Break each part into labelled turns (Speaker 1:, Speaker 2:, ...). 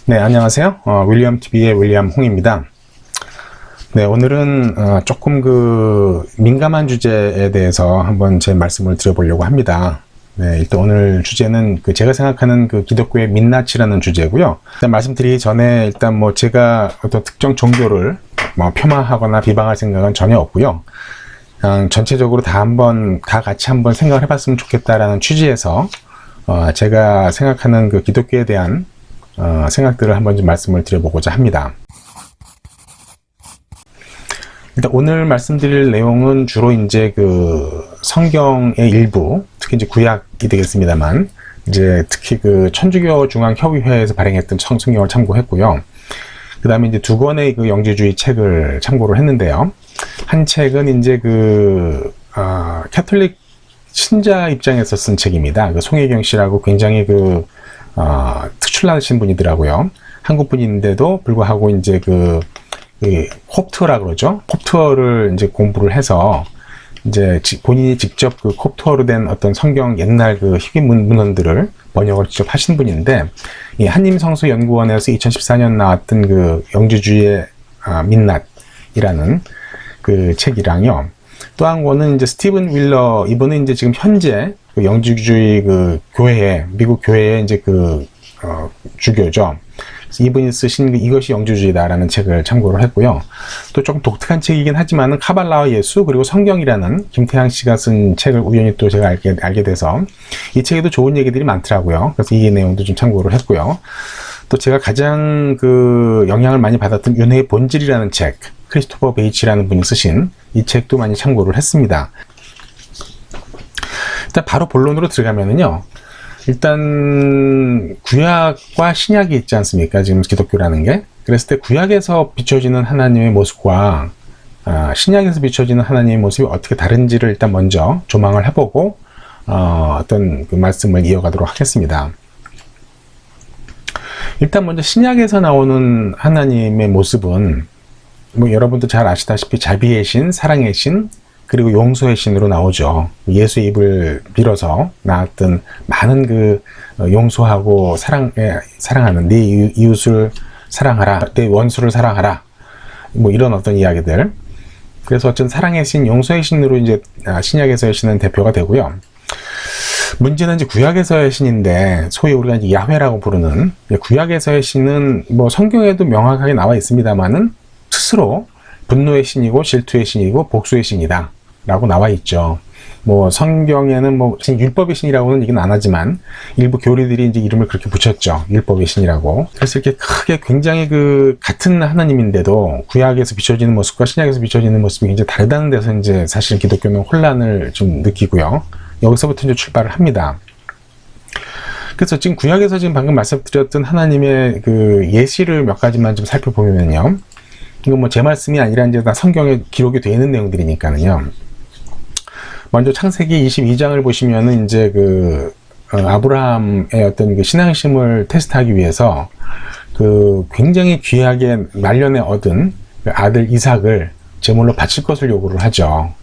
Speaker 1: 네, 안녕하세요. 윌리엄 TV의 윌리엄 홍입니다. 네, 오늘은 조금 민감한 주제에 대해서 한번 제 말씀을 드려보려고 합니다. 네, 일단 오늘 주제는 제가 생각하는 기독교의 민낯이라는 주제고요. 일단 말씀드리기 전에 일단 제가 어떤 특정 종교를 폄하하거나 비방할 생각은 전혀 없고요. 그냥 전체적으로 다 같이 한번 생각을 해봤으면 좋겠다라는 취지에서 제가 생각하는 기독교에 대한 생각들을 한번 좀 말씀을 드려보고자 합니다. 일단 오늘 말씀드릴 내용은 주로 이제 성경의 일부, 특히 이제 구약이 되겠습니다만, 이제 특히 천주교 중앙협의회에서 발행했던 성경을 참고했고요. 그 다음에 이제 두 권의 영지주의 책을 참고를 했는데요. 한 책은 이제 캐톨릭 신자 입장에서 쓴 책입니다. 송혜경 씨라고 굉장히 특출나신 분이더라고요. 한국 분인데도 불구하고 이제 콥트어라 그러죠. 콥트어를 이제 공부를 해서 이제 본인이 직접 콥트어로 된 어떤 성경 옛날 희귀 문헌들을 번역을 직접 하신 분인데, 이 한림성서연구원에서 2014년 나왔던 영지주의의 민낯이라는 책이랑요. 또 한 권은 이제 스티븐 윌러, 이분은 이제 지금 현재 영지주의 교회에, 미국 교회에 이제 주교죠. 이분이 쓰신 이것이 영지주의다라는 책을 참고를 했고요. 또 조금 독특한 책이긴 하지만은 카발라와 예수 그리고 성경이라는 김태양 씨가 쓴 책을 우연히 또 제가 알게 돼서 이 책에도 좋은 얘기들이 많더라고요. 그래서 이 내용도 좀 참고를 했고요. 또 제가 가장 영향을 많이 받았던 윤회의 본질이라는 책, 크리스토퍼 베이치라는 분이 쓰신 이 책도 많이 참고를 했습니다. 일단 바로 본론으로 들어가면은요. 일단 구약과 신약이 있지 않습니까? 지금 기독교라는 게. 그랬을 때 구약에서 비춰지는 하나님의 모습과 신약에서 비춰지는 하나님의 모습이 어떻게 다른지를 일단 먼저 조망을 해보고 어떤 말씀을 이어가도록 하겠습니다. 일단 먼저 신약에서 나오는 하나님의 모습은 여러분도 잘 아시다시피 자비의 신, 사랑의 신, 그리고 용서의 신으로 나오죠. 예수의 입을 빌어서 나왔던 많은 용서하고 사랑하는 네 이웃을 사랑하라, 내 원수를 사랑하라, 이런 어떤 이야기들. 그래서 어떤 사랑의 신, 용서의 신으로 이제 신약에서의 신은 대표가 되고요. 문제는 이제 구약에서의 신인데, 소위 우리가 이제 야훼라고 부르는 구약에서의 신은 성경에도 명확하게 나와 있습니다만은 스스로 분노의 신이고 질투의 신이고 복수의 신이다 라고 나와 있죠. 성경에는 율법의 신이라고는 얘기는 안 하지만 일부 교리들이 이제 이름을 그렇게 붙였죠. 율법의 신이라고. 그래서 이렇게 크게 굉장히 같은 하나님인데도 구약에서 비춰지는 모습과 신약에서 비춰지는 모습이 굉장히 다르다는 데서 이제 사실 기독교는 혼란을 좀 느끼고요. 여기서부터 이제 출발을 합니다. 그래서 지금 구약에서 방금 말씀드렸던 하나님의 예시를 몇 가지만 좀 살펴보면요. 이거 제 말씀이 아니라 이제 다 성경에 기록이 되어 있는 내용들이니까는요. 먼저 창세기 22장을 보시면은 이제 아브라함의 어떤 신앙심을 테스트하기 위해서 굉장히 귀하게 말년에 얻은 아들 이삭을 제물로 바칠 것을 요구를 하죠.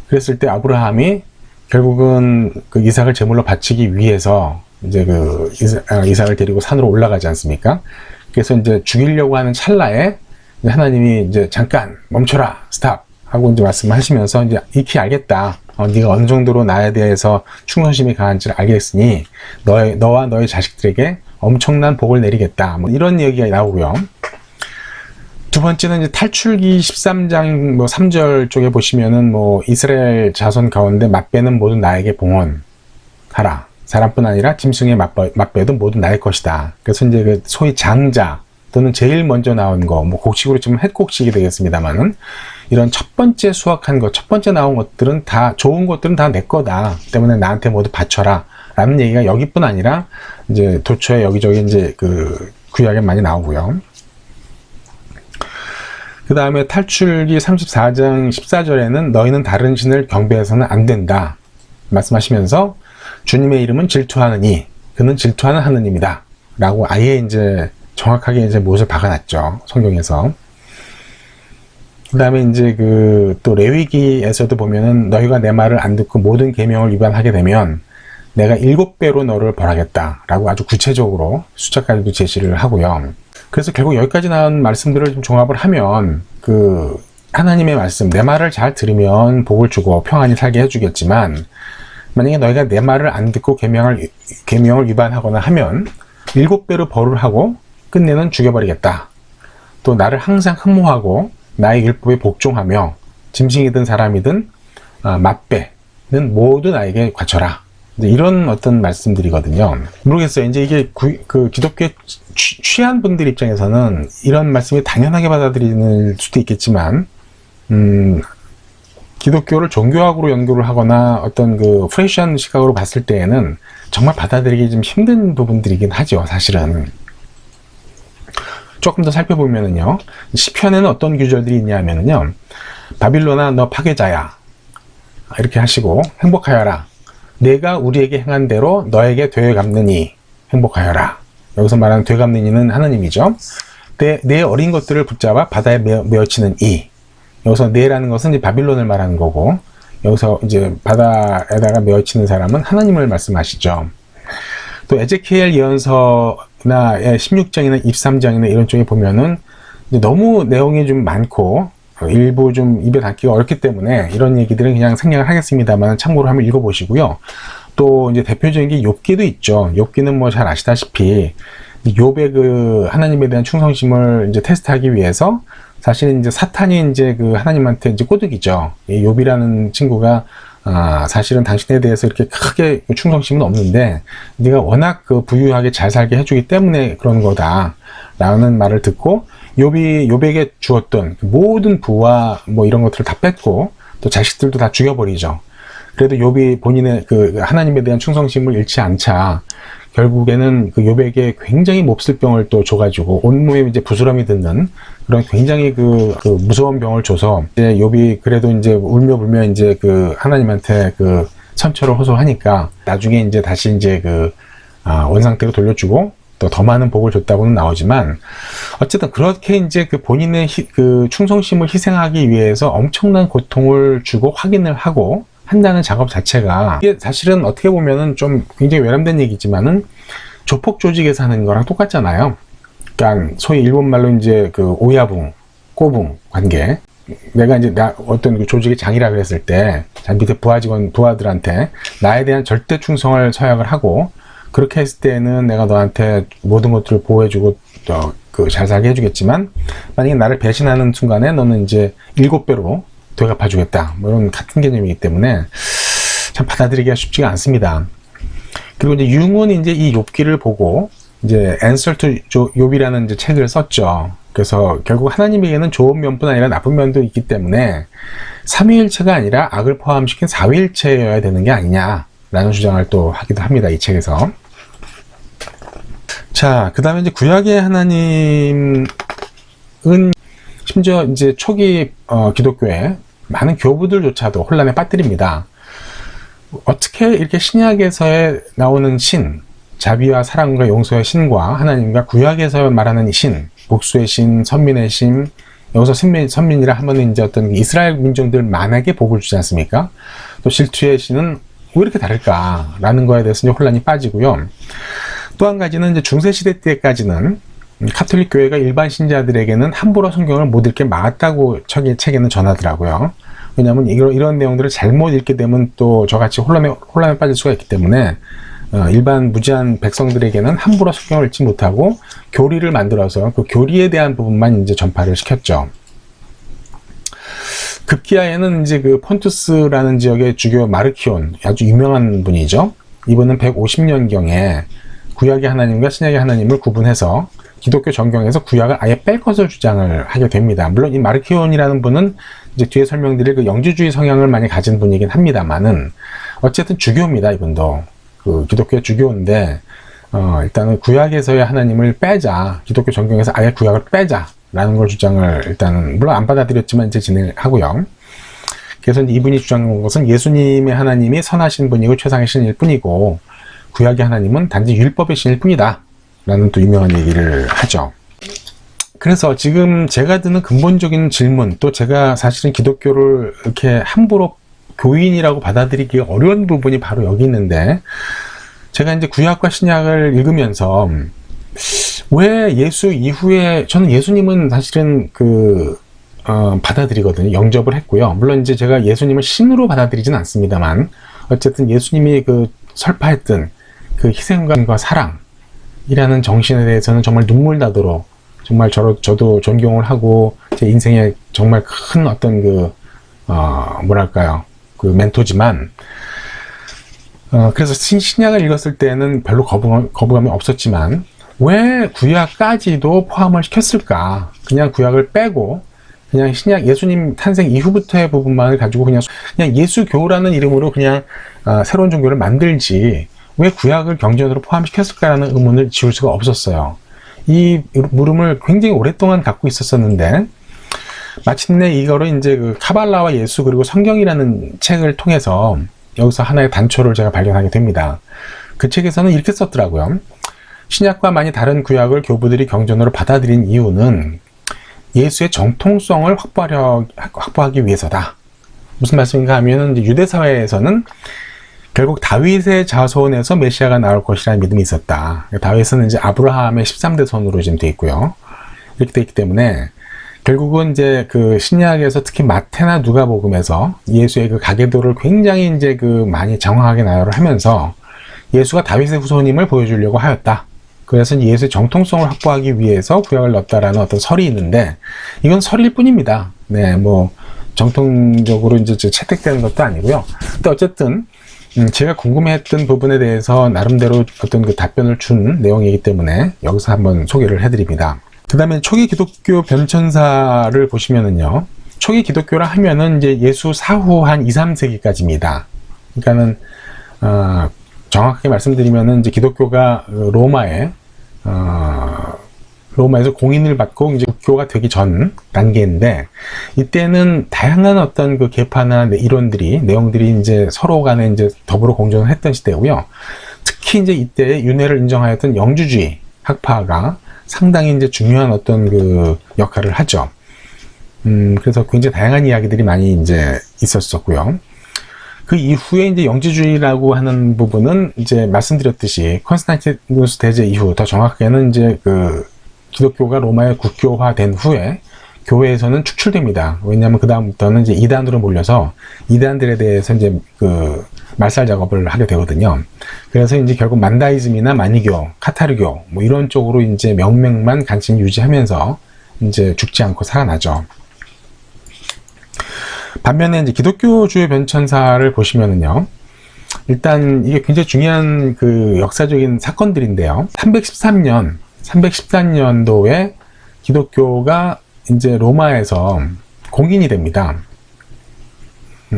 Speaker 1: 그랬을 때 아브라함이 결국은 이삭을 제물로 바치기 위해서 이제 이삭을 데리고 산으로 올라가지 않습니까? 그래서 이제 죽이려고 하는 찰나에 하나님이 이제 잠깐 멈춰라, 스탑 하고 이제 말씀하시면서 이제 익히 알겠다. 네가 어느 정도로 나에 대해서 충성심이 강한지를 알겠으니 너와 너의 자식들에게 엄청난 복을 내리겠다. 이런 얘기가 나오고요. 두 번째는 이제 탈출기 13장 3절 쪽에 보시면은 이스라엘 자손 가운데 맏배는 모두 나에게 봉헌하라. 사람뿐 아니라 짐승의 맏배도 모두 나의 것이다. 그래서 이제 소위 장자 또는 제일 먼저 나온 거, 곡식으로 치면 햇곡식이 되겠습니다만은, 이런 첫 번째 수확한 것, 첫 번째 나온 것들은 다, 좋은 것들은 다 내 거다. 때문에 나한테 모두 바쳐라. 라는 얘기가 여기뿐 아니라, 이제 도처에 여기저기 이제 구약에 많이 나오고요. 그 다음에 탈출기 34장 14절에는 너희는 다른 신을 경배해서는 안 된다. 말씀하시면서 주님의 이름은 질투하느니, 그는 질투하는 하느님이다. 라고 아예 이제 정확하게 이제 못을 박아놨죠. 성경에서. 그 다음에 이제 또 레위기에서도 보면은 너희가 내 말을 안 듣고 모든 계명을 위반하게 되면 내가 7배로 너를 벌하겠다 라고 아주 구체적으로 숫자까지도 제시를 하고요. 그래서 결국 여기까지 나온 말씀들을 좀 종합을 하면 하나님의 말씀, 내 말을 잘 들으면 복을 주고 평안히 살게 해주겠지만, 만약에 너희가 내 말을 안 듣고 계명을 위반하거나 하면 7배로 벌을 하고 끝내는 죽여버리겠다. 또 나를 항상 흠모하고 나의 율법에 복종하며 짐승이든 사람이든 맛배는 모두 나에게 갖춰라. 이런 어떤 말씀들이거든요. 모르겠어요. 이제 이게 기독교에 취한 분들 입장에서는 이런 말씀이 당연하게 받아들일 수도 있겠지만, 기독교를 종교학으로 연구를 하거나 어떤 프레시한 시각으로 봤을 때에는 정말 받아들이기 좀 힘든 부분들이긴 하죠, 사실은. 조금 더 살펴보면은요, 시편에는 어떤 구절들이 있냐면은요, 바빌론아, 너 파괴자야. 이렇게 하시고, 행복하여라. 내가 우리에게 행한 대로 너에게 되갚느니 행복하여라. 여기서 말하는 되갚는 이는 하나님이죠. 내 어린 것들을 붙잡아 바다에 메어치는 이. 여기서 내라는 것은 이제 바빌론을 말하는 거고, 여기서 이제 바다에다가 메어치는 사람은 하나님을 말씀하시죠. 또 에제키엘 예언서나 16장이나 23장이나 이런 쪽에 보면은 너무 내용이 좀 많고 일부 좀 입에 담기가 어렵기 때문에 이런 얘기들은 그냥 생략을 하겠습니다만 참고로 한번 읽어보시고요. 또 이제 대표적인 게 욥기도 있죠. 욥기는 뭐 잘 아시다시피 욥의 하나님에 대한 충성심을 이제 테스트하기 위해서 사실은 이제 사탄이 이제 하나님한테 이제 꼬드기죠. 이 욥이라는 친구가 사실은 당신에 대해서 이렇게 크게 충성심은 없는데 네가 워낙 부유하게 잘 살게 해주기 때문에 그런 거다 라는 말을 듣고 욥에게 주었던 모든 부와 뭐 이런 것들을 다 뺏고 또 자식들도 다 죽여버리죠. 그래도 욥이 본인의 하나님에 대한 충성심을 잃지 않자 결국에는 욥에게 굉장히 몹쓸 병을 또 줘가지고 온몸에 이제 부스럼이 든는 그런 굉장히 무서운 병을 줘서 이제 욥이 그래도 이제 울며 불며 이제 하나님한테 선처를 호소하니까 나중에 이제 다시 이제 원상태로 돌려주고 또 더 많은 복을 줬다고는 나오지만 어쨌든 그렇게 이제 본인의 충성심을 희생하기 위해서 엄청난 고통을 주고 확인을 하고 한다는 작업 자체가 이게 사실은 어떻게 보면은 좀 굉장히 외람된 얘기지만은 조폭 조직에서 하는 거랑 똑같잖아요. 그러니까 소위 일본 말로 이제 오야붕, 꼬붕 관계. 내가 이제 어떤 조직의 장이라 그랬을 때 밑에 부하들한테 나에 대한 절대 충성을 서약을 하고 그렇게 했을 때는 내가 너한테 모든 것들을 보호해주고 잘 살게 해주겠지만 만약에 나를 배신하는 순간에 너는 이제 7배로 되갚아주겠다. 뭐 이런 같은 개념이기 때문에 참 받아들이기가 쉽지가 않습니다. 그리고 이제 융은 이제 이 욥기를 보고 이제 Answer to 욥이라는 이제 책을 썼죠. 그래서 결국 하나님에게는 좋은 면뿐 아니라 나쁜 면도 있기 때문에 삼위일체가 아니라 악을 포함시킨 사위일체여야 되는 게 아니냐라는 주장을 또 하기도 합니다. 이 책에서. 자, 그 다음에 이제 구약의 하나님은 심지어 이제 초기 기독교에 많은 교부들조차도 혼란에 빠뜨립니다. 어떻게 이렇게 신약에서 나오는 신, 자비와 사랑과 용서의 신과 하나님과 구약에서 말하는 신, 복수의 신, 선민의 신, 여기서 선민이라 하면 이제 어떤 이스라엘 민족들만에게 복을 주지 않습니까? 또 질투의 신은 왜 이렇게 다를까라는 거에 대해서 이제 혼란이 빠지고요. 또 한 가지는 이제 중세시대 때까지는 카톨릭 교회가 일반 신자들에게는 함부로 성경을 못 읽게 막았다고 책에는 전하더라고요. 왜냐하면 이런 내용들을 잘못 읽게 되면 또 저같이 혼란에 빠질 수가 있기 때문에 일반 무지한 백성들에게는 함부로 성경을 읽지 못하고 교리를 만들어서 그 교리에 대한 부분만 이제 전파를 시켰죠. 급기야에는 이제 폰투스라는 지역의 주교 마르키온, 아주 유명한 분이죠. 이분은 150년경에 구약의 하나님과 신약의 하나님을 구분해서 기독교 정경에서 구약을 아예 뺄 것을 주장을 하게 됩니다. 물론 이 마르키온이라는 분은 이제 뒤에 설명드릴 영주주의 성향을 많이 가진 분이긴 합니다만은 어쨌든 주교입니다. 이분도 기독교의 주교인데 일단은 구약에서의 하나님을 빼자, 기독교 정경에서 아예 구약을 빼자라는 걸 주장을 일단은 물론 안 받아들였지만 이제 진행하고요. 그래서 이분이 주장한 것은 예수님의 하나님이 선하신 분이고 최상의 신일 뿐이고 구약의 하나님은 단지 율법의 신일 뿐이다 라는 또 유명한 얘기를 하죠. 그래서 지금 제가 드는 근본적인 질문, 또 제가 사실은 기독교를 이렇게 함부로 교인이라고 받아들이기 어려운 부분이 바로 여기 있는데 제가 이제 구약과 신약을 읽으면서 왜 예수 이후에, 저는 예수님은 사실은 받아들이거든요. 영접을 했고요. 물론 이제 제가 예수님을 신으로 받아들이진 않습니다만, 어쨌든 예수님이 설파했던 희생과 사랑이라는 정신에 대해서는 정말 눈물 나도록 정말 저도 존경을 하고, 제 인생에 정말 큰 어떤 멘토지만, 그래서 신약을 읽었을 때는 별로 거부감이 없었지만, 왜 구약까지도 포함을 시켰을까? 그냥 구약을 빼고, 그냥 신약, 예수님 탄생 이후부터의 부분만을 가지고 그냥 예수교라는 이름으로 그냥 새로운 종교를 만들지, 왜 구약을 경전으로 포함시켰을까라는 의문을 지울 수가 없었어요. 이 물음을 굉장히 오랫동안 갖고 있었었는데, 마침내 이거를 이제 카발라와 예수 그리고 성경이라는 책을 통해서 여기서 하나의 단초를 제가 발견하게 됩니다. 그 책에서는 이렇게 썼더라고요. 신약과 많이 다른 구약을 교부들이 경전으로 받아들인 이유는 예수의 정통성을 확보하기 위해서다. 무슨 말씀인가 하면, 유대 사회에서는 결국 다윗의 자손에서 메시아가 나올 것이라는 믿음이 있었다. 다윗은 이제 아브라함의 13대 손으로 지금 되어 있고요. 이렇게 되어 있기 때문에 결국은 이제 신약에서 특히 마태나 누가복음에서 예수의 가계도를 굉장히 이제 많이 장황하게 나열을 하면서 예수가 다윗의 후손임을 보여주려고 하였다. 그래서 예수의 정통성을 확보하기 위해서 구약을 넣었다라는 어떤 설이 있는데, 이건 설일 뿐입니다. 네, 정통적으로 이제 채택되는 것도 아니고요. 근데 어쨌든 제가 궁금해했던 부분에 대해서 나름대로 어떤 답변을 준 내용이기 때문에 여기서 한번 소개를 해드립니다. 그 다음에 초기 기독교 변천사를 보시면은요, 초기 기독교라 하면은 이제 예수 사후 한 2, 3세기까지입니다. 그러니까는, 정확하게 말씀드리면은 이제 기독교가 로마에서 공인을 받고 이제 국교가 되기 전 단계인데, 이때는 다양한 어떤 계파나 내용들이 이제 서로 간에 이제 더불어 공존을 했던 시대고요. 특히 이제 이때 윤회를 인정하였던 영주주의 학파가 상당히 이제 중요한 어떤 역할을 하죠. 그래서 굉장히 다양한 이야기들이 많이 이제 있었었고요. 그 이후에 이제 영지주의라고 하는 부분은 이제 말씀드렸듯이 콘스탄티누스 대제 이후, 더 정확하게는 이제 기독교가 로마에 국교화된 후에 교회에서는 축출됩니다. 왜냐하면 그 다음부터는 이제 이단으로 몰려서 이단들에 대해서 이제 말살 작업을 하게 되거든요. 그래서 이제 결국 만다이즘이나 마니교, 카타르교 이런 쪽으로 이제 명맥만 간신히 유지하면서 이제 죽지 않고 살아나죠. 반면에 이제 기독교주의 변천사를 보시면은요, 일단 이게 굉장히 중요한 역사적인 사건들인데요. 313년도에 기독교가 이제 로마에서 공인이 됩니다.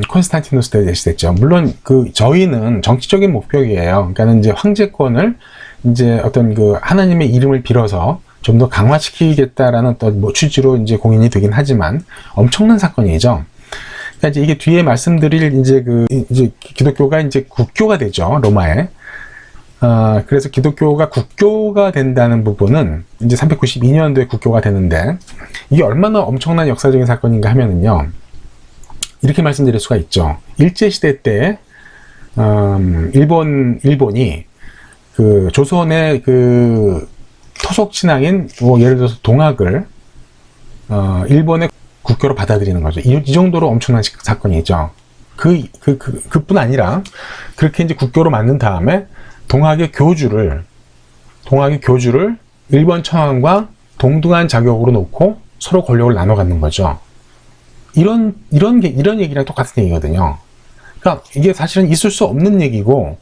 Speaker 1: 콘스탄티누스 대제 시대죠. 물론 저희는 정치적인 목표이에요. 그러니까 이제 황제권을 이제 어떤 하나님의 이름을 빌어서 좀 더 강화시키겠다라는 어떤 취지로 이제 공인이 되긴 하지만 엄청난 사건이죠. 그러니까 이제 이게 뒤에 말씀드릴 이제 기독교가 이제 국교가 되죠, 로마에. 그래서 기독교가 국교가 된다는 부분은 이제 392년도에 국교가 되는데, 이게 얼마나 엄청난 역사적인 사건인가 하면은요, 이렇게 말씀드릴 수가 있죠. 일제시대 때, 일본이 조선의 토속 친왕인, 예를 들어서 동학을, 일본의 국교로 받아들이는 거죠. 이 정도로 엄청난 사건이죠. 그뿐 아니라, 그렇게 이제 국교로 만든 다음에, 동학의 교주를 일본 천황과 동등한 자격으로 놓고 서로 권력을 나눠 갖는 거죠. 이런 얘기랑 똑같은 얘기거든요. 그러니까 이게 사실은 있을 수 없는 얘기고,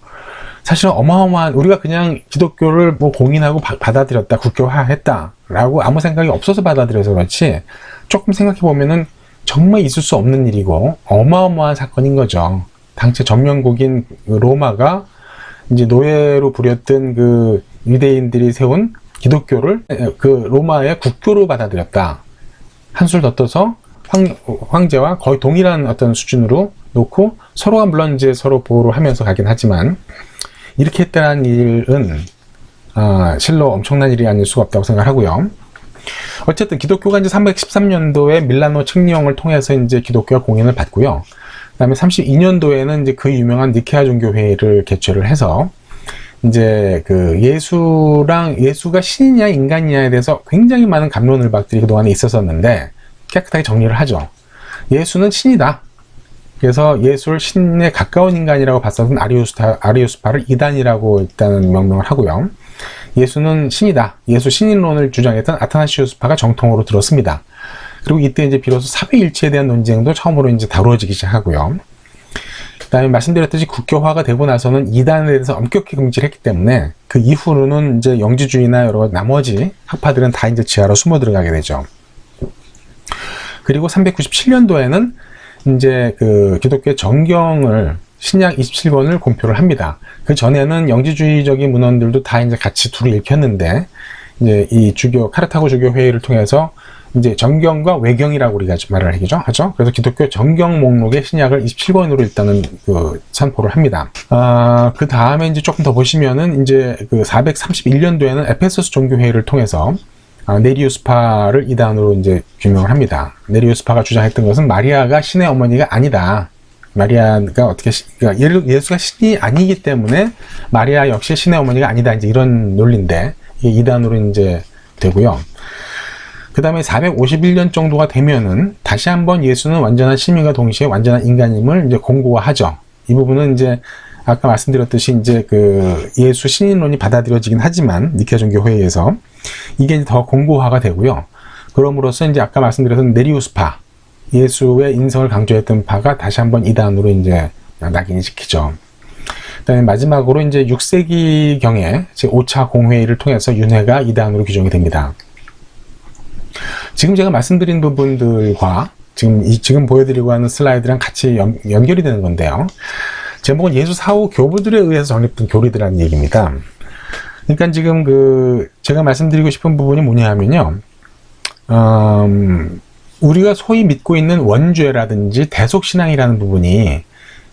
Speaker 1: 사실은 어마어마한, 우리가 그냥 기독교를 공인하고 받아들였다, 국교화했다라고 아무 생각이 없어서 받아들여서 그렇지, 조금 생각해 보면은 정말 있을 수 없는 일이고 어마어마한 사건인 거죠. 당시 점령국인 로마가 이제 노예로 부렸던 유대인들이 세운 기독교를 로마의 국교로 받아들였다. 한술 더 떠서 황제와 거의 동일한 어떤 수준으로 놓고 서로가 물론 이제 서로 보호를 하면서 가긴 하지만, 이렇게 했다는 일은 실로 엄청난 일이 아닐 수가 없다고 생각하고요. 어쨌든 기독교가 이제 313년도에 밀라노 칙령을 통해서 이제 기독교가 공인을 받고요. 그다음에 32년도에는 이제 유명한 니케아 종교회의를 개최를 해서 이제 그 예수가 신이냐 인간이냐에 대해서 굉장히 많은 갑론을박들이 그동안에 있었었는데 깨끗하게 정리를 하죠. 예수는 신이다. 그래서 예수를 신에 가까운 인간이라고 봤었던 아리우스파를 이단이라고 일단은 명명을 하고요. 예수는 신이다. 예수 신인론을 주장했던 아타나시우스파가 정통으로 들었습니다. 그리고 이때 이제 비로소 사회일체에 대한 논쟁도 처음으로 이제 다루어지기 시작하고요. 그다음에 말씀드렸듯이 국교화가 되고 나서는 이단에 대해서 엄격히 금지를 했기 때문에 그 이후로는 이제 영지주의나 여러 나머지 학파들은 다 이제 지하로 숨어 들어가게 되죠. 그리고 397년도에는 이제 그 기독교의 정경을 신약 27권을 공표를 합니다. 그 전에는 영지주의적인 문헌들도 다 이제 같이 둘이 읽혔는데 이제 이 카르타고 주교 회의를 통해서 이제 정경과 외경이라고 우리가 말을 하죠. 그래서 기독교 정경 목록의 신약을 27권으로 일단은 선포를 합니다. 그 다음에 이제 조금 더 보시면은 이제 그 431년도에는 에페소스 종교회의를 통해서 네리우스파를 이단으로 이제 규명을 합니다. 네리우스파가 주장했던 것은 마리아가 신의 어머니가 아니다. 마리아가 그러니까 예수가 신이 아니기 때문에 마리아 역시 신의 어머니가 아니다. 이제 이런 논리인데 이게 이단으로 이제 되고요. 그 다음에 451년 정도가 되면은 다시 한번 예수는 완전한 신민과 동시에 완전한 인간임을 이제 공고화하죠. 이 부분은 이제 아까 말씀드렸듯이 이제 그 예수 신인론이 받아들여지긴 하지만 니케아 종교 회의에서 이게 이제 더 공고화가 되고요. 그럼으로써 이제 아까 말씀드렸던 네리우스파, 예수의 인성을 강조했던 파가 다시 한번 이단으로 이제 낙인이 찍히죠. 그다음에 마지막으로 이제 6세기경에 제 5차 공회의를 통해서 윤회가 이단으로 규정이 됩니다. 지금 제가 말씀드린 부분들과 지금 보여드리고 하는 슬라이드랑 같이 연결이 되는 건데요. 제목은 예수 사후 교부들에 의해서 정립된 교리들이라는 얘기입니다. 그러니까 지금 제가 말씀드리고 싶은 부분이 뭐냐 하면요. 우리가 소위 믿고 있는 원죄라든지 대속신앙이라는 부분이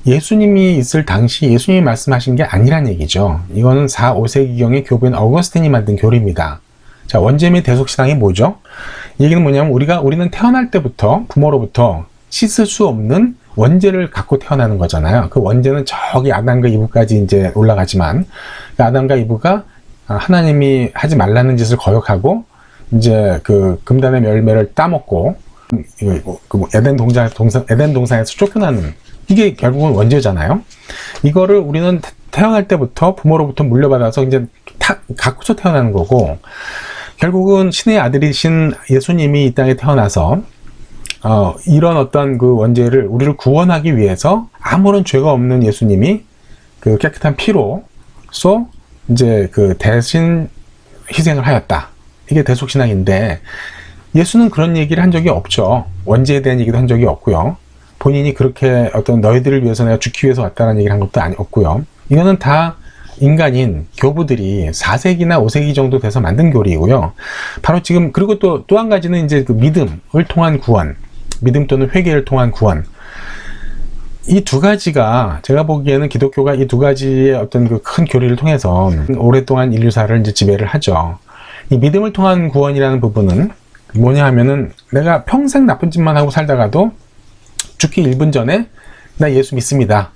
Speaker 1: 예수님이 있을 당시 예수님이 말씀하신 게 아니란 얘기죠. 이거는 4, 5세기경의 교부인 어거스틴이 만든 교리입니다. 자, 원죄 및 대속신앙이 뭐죠? 이 얘기는 뭐냐면 우리는 태어날 때부터 부모로부터 씻을 수 없는 원죄를 갖고 태어나는 거잖아요. 그 원죄는 저기 아담과 이브까지 이제 올라가지만 그 아담과 이브가 하나님이 하지 말라는 짓을 거역하고 이제 그 금단의 열매를 따먹고 에덴 동산에서 쫓겨나는 이게 결국은 원죄잖아요. 이거를 우리는 태어날 때부터 부모로부터 물려받아서 이제 갖고서 태어나는 거고 결국은 신의 아들이신 예수님이 이 땅에 태어나서 이런 어떤 그 원죄를 우리를 구원하기 위해서 아무런 죄가 없는 예수님이 그 깨끗한 피로써 이제 그 대신 희생을 하였다. 이게 대속신앙인데 예수는 그런 얘기를 한 적이 없죠. 원죄에 대한 얘기도 한 적이 없고요. 본인이 그렇게 어떤 너희들을 위해서 내가 죽기 위해서 왔다는 얘기를 한 것도 없고요. 이거는 다 인간인 교부들이 4세기나 5세기 정도 돼서 만든 교리이고요. 바로 지금 그리고 또 한 가지는 이제 그 믿음을 통한 구원, 믿음 또는 회개를 통한 구원. 이 두 가지가 제가 보기에는 기독교가 이 두 가지의 어떤 그 큰 교리를 통해서 오랫동안 인류사를 이제 지배를 하죠. 이 믿음을 통한 구원이라는 부분은 뭐냐 하면은 내가 평생 나쁜 짓만 하고 살다가도 죽기 1분 전에 나 예수 믿습니다.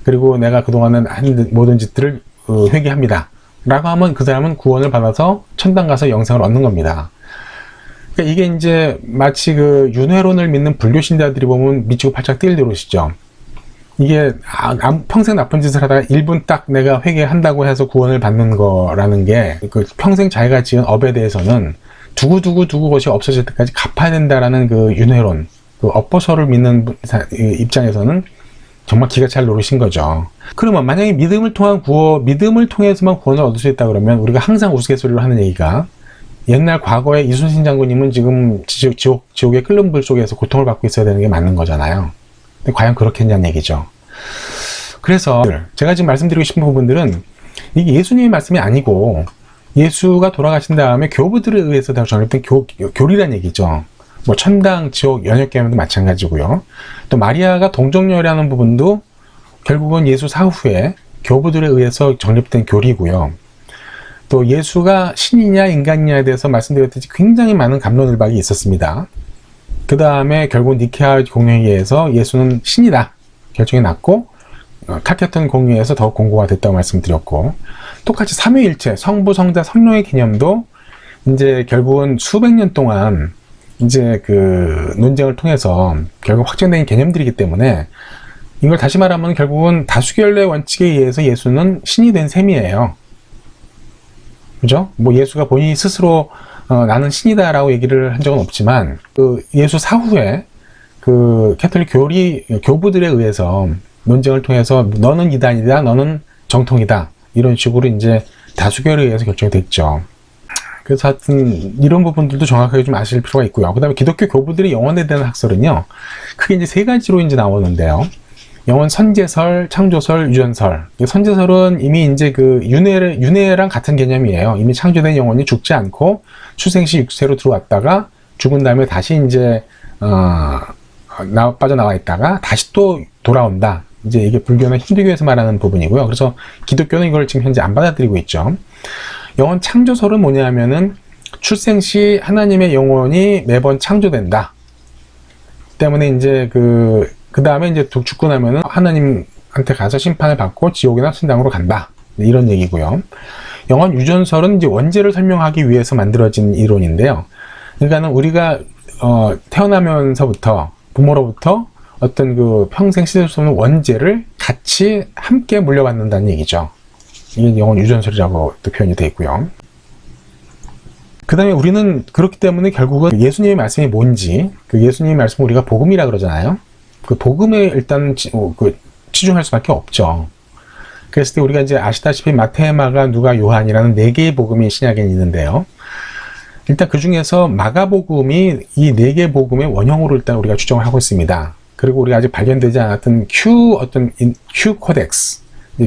Speaker 1: 그리고 내가 그동안은 한 모든 짓들을 회개합니다. 라고 하면 그 사람은 구원을 받아서 천당 가서 영생을 얻는 겁니다. 그러니까 이게 이제 마치 그 윤회론을 믿는 불교 신자들이 보면 미치고 팔짝 뛸 노릇이죠. 이게 평생 나쁜 짓을 하다가 1분 딱 내가 회개한다고 해서 구원을 받는 거라는 게 그 평생 자기가 지은 업에 대해서는 두고 것이 없어질 때까지 갚아야 된다라는 그 윤회론, 그 업보서를 믿는 입장에서는 정말 기가 찰 노릇인 거죠. 그러면 만약에 믿음을 통해서만 구원을 얻을 수 있다 그러면 우리가 항상 우스갯소리로 하는 얘기가 옛날 과거에 이순신 장군님은 지금 지옥의 끓는 불 속에서 고통을 받고 있어야 되는 게 맞는 거잖아요. 근데 과연 그렇겠냐는 얘기죠. 그래서 제가 지금 말씀드리고 싶은 부분들은 이게 예수님의 말씀이 아니고 예수가 돌아가신 다음에 교부들에 의해서 다 정립된 교리란 얘기죠. 뭐 천당, 지옥, 연역개념도 마찬가지고요. 또 마리아가 동정녀라는 부분도 결국은 예수 사후에 교부들에 의해서 정립된 교리고요. 또 예수가 신이냐 인간이냐에 대해서 말씀드렸듯이 굉장히 많은 갑론을박이 있었습니다. 그 다음에 결국 니케아 공회의에서 예수는 신이다 결정이 났고 칼케톤 공회에서 더 공고가 됐다고 말씀드렸고 똑같이 삼위일체, 성부, 성자, 성령의 개념도 이제 결국은 수백 년 동안 이제 그 논쟁을 통해서 결국 확정된 개념들이기 때문에 이걸 다시 말하면 결국은 다수결의 원칙에 의해서 예수는 신이 된 셈이에요. 그죠? 뭐 예수가 본인이 스스로 나는 신이다라고 얘기를 한 적은 없지만 그 예수 사후에 그 캐톨릭 교부들에 의해서 논쟁을 통해서 너는 이단이다, 너는 정통이다 이런 식으로 이제 다수결에 의해서 결정이 됐죠. 그래서 하여튼 이런 부분들도 정확하게 좀 아실 필요가 있고요. 그 다음에 기독교 교부들의 영혼에 대한 학설은요, 크게 이제 세 가지로 이제 나오는데요. 영혼 선제설, 창조설, 유전설. 선제설은 이미 이제 그 윤회랑 같은 개념이에요. 이미 창조된 영혼이 죽지 않고 출생시 육체로 들어왔다가 죽은 다음에 다시 이제 빠져나와 있다가 다시 또 돌아온다. 이제 이게 불교나 힌두교에서 말하는 부분이고요. 그래서 기독교는 이걸 지금 현재 안 받아들이고 있죠. 영혼 창조설은 뭐냐면은 출생 시 하나님의 영혼이 매번 창조된다. 때문에 이제 그 다음에 이제 죽고 나면은 하나님한테 가서 심판을 받고 지옥이나 천당으로 간다. 이런 얘기고요. 영혼 유전설은 이제 원죄를 설명하기 위해서 만들어진 이론인데요. 그러니까는 우리가 태어나면서부터 부모로부터 어떤 그 평생 씻을 수 없는 원죄를 같이 함께 물려받는다는 얘기죠. 이게 영혼 유전설이라고 또 표현이 되어 있고요. 그 다음에 우리는 그렇기 때문에 결국은 예수님의 말씀이 뭔지, 그 예수님의 말씀을 우리가 복음이라 그러잖아요. 그 복음에 일단 치중할 수밖에 없죠. 그랬을 때 우리가 이제 아시다시피 마태, 마가, 누가, 요한이라는 4개의 복음이 신약에 있는데요. 일단 그 중에서 마가복음이 이 4개 복음의 원형으로 일단 우리가 추정을 하고 있습니다. 그리고 우리가 아직 발견되지 않았던 Q 코덱스,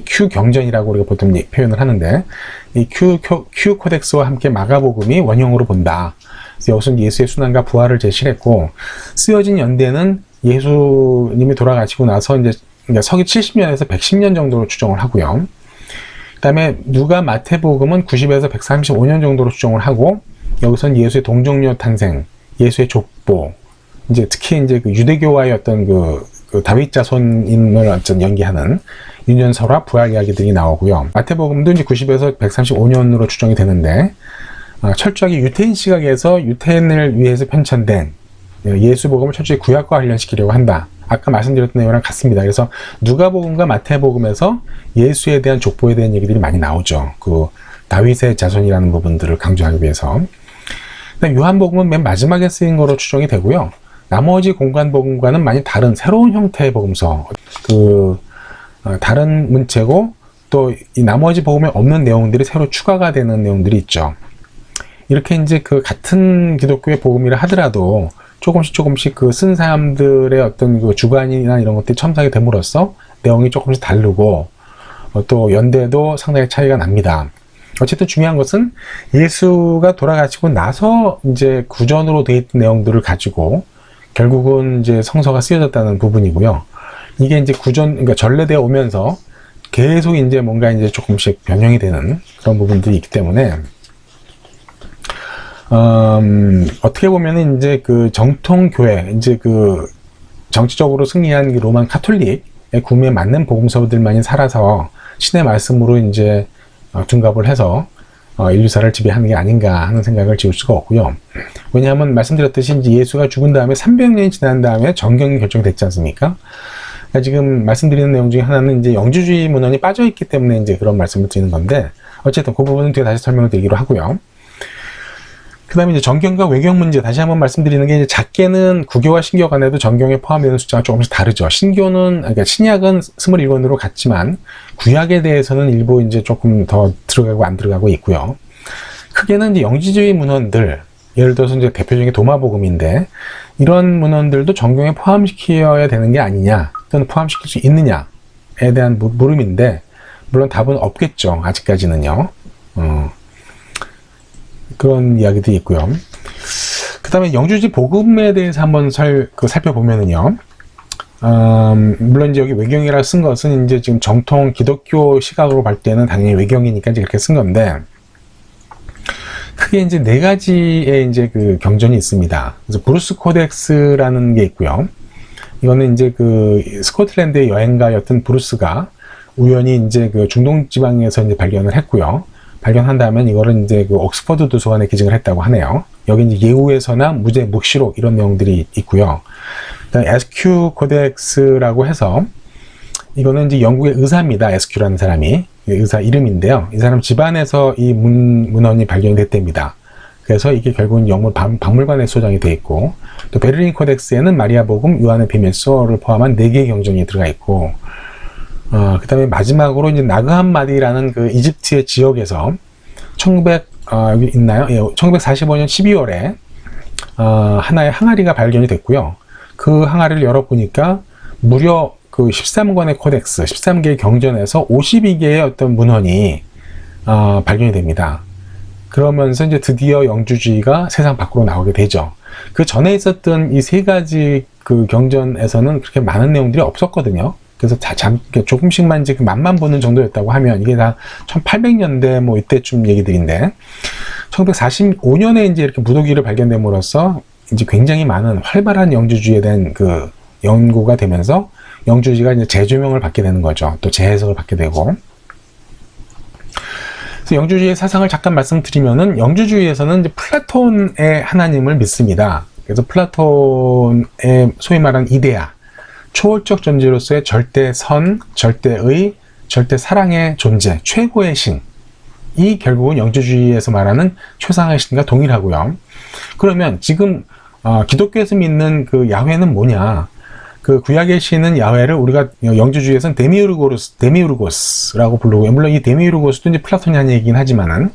Speaker 1: Q 경전이라고 우리가 보통 표현을 하는데, 이 Q 코덱스와 함께 마가복음이 원형으로 본다. 그래서 여기서 예수의 순환과 부활을 제시를 했고, 쓰여진 연대는 예수님이 돌아가시고 나서 이제 서기 70년에서 110년 정도로 추정을 하고요. 그 다음에 누가 마태복음은 90에서 135년 정도로 추정을 하고, 여기서는 예수의 동정녀 탄생, 예수의 족보, 이제 특히 이제 그 유대교와의 어떤 그 다윗 자손임을 어떤 연기하는 유년설화 부활 이야기들이 나오고요. 마태복음도 이제 90에서 135년으로 추정이 되는데, 철저하게 유태인 시각에서 유태인을 위해서 편찬된 예수복음을 철저히 구약과 관련시키려고 한다. 아까 말씀드렸던 내용이랑 같습니다. 그래서 누가복음과 마태복음에서 예수에 대한 족보에 대한 얘기들이 많이 나오죠. 그 다윗의 자손이라는 부분들을 강조하기 위해서. 그다음 요한복음은 맨 마지막에 쓰인 거로 추정이 되고요. 나머지 공관복음과는 많이 다른 새로운 형태의 복음서, 다른 문체고 또 이 나머지 복음에 없는 내용들이 새로 추가가 되는 내용들이 있죠. 이렇게 이제 그 같은 기독교의 복음이라 하더라도 조금씩 그 쓴 사람들의 어떤 그 주관이나 이런 것들이 첨삭이 됨으로써 내용이 조금씩 다르고 또 연대도 상당히 차이가 납니다. 어쨌든 중요한 것은 예수가 돌아가시고 나서 이제 구전으로 되어 있던 내용들을 가지고 결국은 이제 성서가 쓰여졌다는 부분이고요. 이게 이제 그러니까 전래되어 오면서 계속 이제 뭔가 이제 조금씩 변형이 되는 그런 부분들이 있기 때문에, 어떻게 보면은 이제 그 정통교회, 이제 그 정치적으로 승리한 로만 카톨릭의 구미에 맞는 복음서들만이 살아서 신의 말씀으로 이제 둔갑을 해서 인류사를 지배하는 게 아닌가 하는 생각을 지울 수가 없고요. 왜냐하면 말씀드렸듯이 이제 예수가 죽은 다음에 300년이 지난 다음에 정경이 결정됐지 않습니까? 그러니까 지금 말씀드리는 내용 중에 하나는 이제 영주주의 문헌이 빠져있기 때문에 이제 그런 말씀을 드리는 건데, 어쨌든 그 부분은 뒤에 다시 설명을 드리기로 하고요. 그 다음에 이제 정경과 외경 문제, 다시 한번 말씀드리는 게, 이제 작게는 구교와 신교 간에도 정경에 포함되는 숫자가 조금씩 다르죠. 그러니까 신약은 27권으로 같지만, 구약에 대해서는 일부 이제 조금 더 들어가고 안 들어가고 있고요. 크게는 이제 영지주의 문헌들, 예를 들어서 이제 대표적인 도마복음인데, 이런 문헌들도 정경에 포함시켜야 되는 게 아니냐, 또는 포함시킬 수 있느냐에 대한 물음인데, 물론 답은 없겠죠. 아직까지는요. 그런 이야기들이 있고요. 그 다음에 영주주의 복음에 대해서 한번 살펴보면은요. 물론 이제 여기 외경이라 쓴 것은 이제 지금 정통 기독교 시각으로 볼 때는 당연히 외경이니까 이제 그렇게 쓴 건데, 크게 이제 4가지의 이제 그 경전이 있습니다. 그래서 브루스 코덱스라는 게 있고요. 이거는 이제 그 스코틀랜드의 여행가였던 브루스가 우연히 이제 그 중동 지방에서 이제 발견을 했고요. 발견한 다음에 이거를 이제 그 옥스퍼드 도서관에 기증을 했다고 하네요. 여기 이제 예우에서나 무죄 묵시록 이런 내용들이 있고요. SQ 코덱스라고 해서 이거는 이제 영국의 의사입니다. SQ라는 사람이 의사 이름인데요. 이 사람 집안에서 이 문헌이 발견이 됐답니다. 그래서 이게 결국은 영국 박물관에 소장이 되어 있고, 또 베를린 코덱스에는 마리아복음, 요한의 비밀서를 포함한 4개의 경전이 들어가 있고, 그 다음에 마지막으로 이제 나그한마디라는 그 이집트의 지역에서 여기 있나요? 예, 1945년 12월에 하나의 항아리가 발견이 됐고요. 그 항아리를 열어보니까 무려 그 13권의 코덱스, 13개의 경전에서 52개의 어떤 문헌이 발견이 됩니다. 그러면서 이제 드디어 영주주의가 세상 밖으로 나오게 되죠. 그 전에 있었던 이 3가지 그 경전에서는 그렇게 많은 내용들이 없었거든요. 그래서 조금씩만 이제 맛만 보는 정도였다고 하면 이게 다 1800년대 뭐 이때쯤 얘기들인데, 1945년에 이제 이렇게 무더기를 발견됨으로써 이제 굉장히 많은 활발한 영주주의에 대한 그 연구가 되면서 영주주의가 이제 재조명을 받게 되는 거죠. 또 재해석을 받게 되고. 그래서 영주주의의 사상을 잠깐 말씀드리면은, 영주주의에서는 이제 플라톤의 하나님을 믿습니다. 그래서 플라톤의 소위 말하는 이데아, 초월적 존재로서의 절대선, 절대의, 절대사랑의 존재, 최고의 신, 이 결국은 영주주의에서 말하는 최상의 신과 동일하고요. 그러면 지금 기독교에서 믿는 그 야훼는 뭐냐? 그 구약의 신은 야훼를 우리가 영주주의에서는 데미우르고스라고 부르고, 물론 이 데미우르고스도 이제 플라톤이 한 얘기긴 하지만은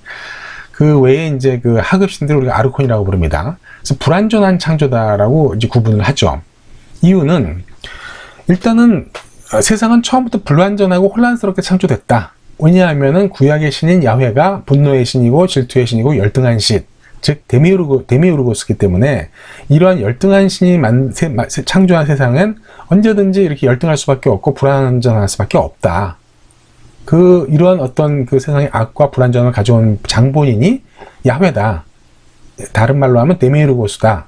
Speaker 1: 그 외에 이제 그 하급 신들을 우리가 아르콘이라고 부릅니다. 그래서 불완전한 창조다라고 이제 구분을 하죠. 이유는 일단은 세상은 처음부터 불완전하고 혼란스럽게 창조됐다. 왜냐하면은 구약의 신인 야훼가 분노의 신이고 질투의 신이고 열등한 신, 즉 데미우르고스기 때문에 이러한 열등한 신이 창조한 세상은 언제든지 이렇게 열등할 수밖에 없고 불완전할 수밖에 없다. 이러한 어떤 그 세상의 악과 불완전을 가져온 장본인이 야훼다. 다른 말로 하면 데미우르고스다.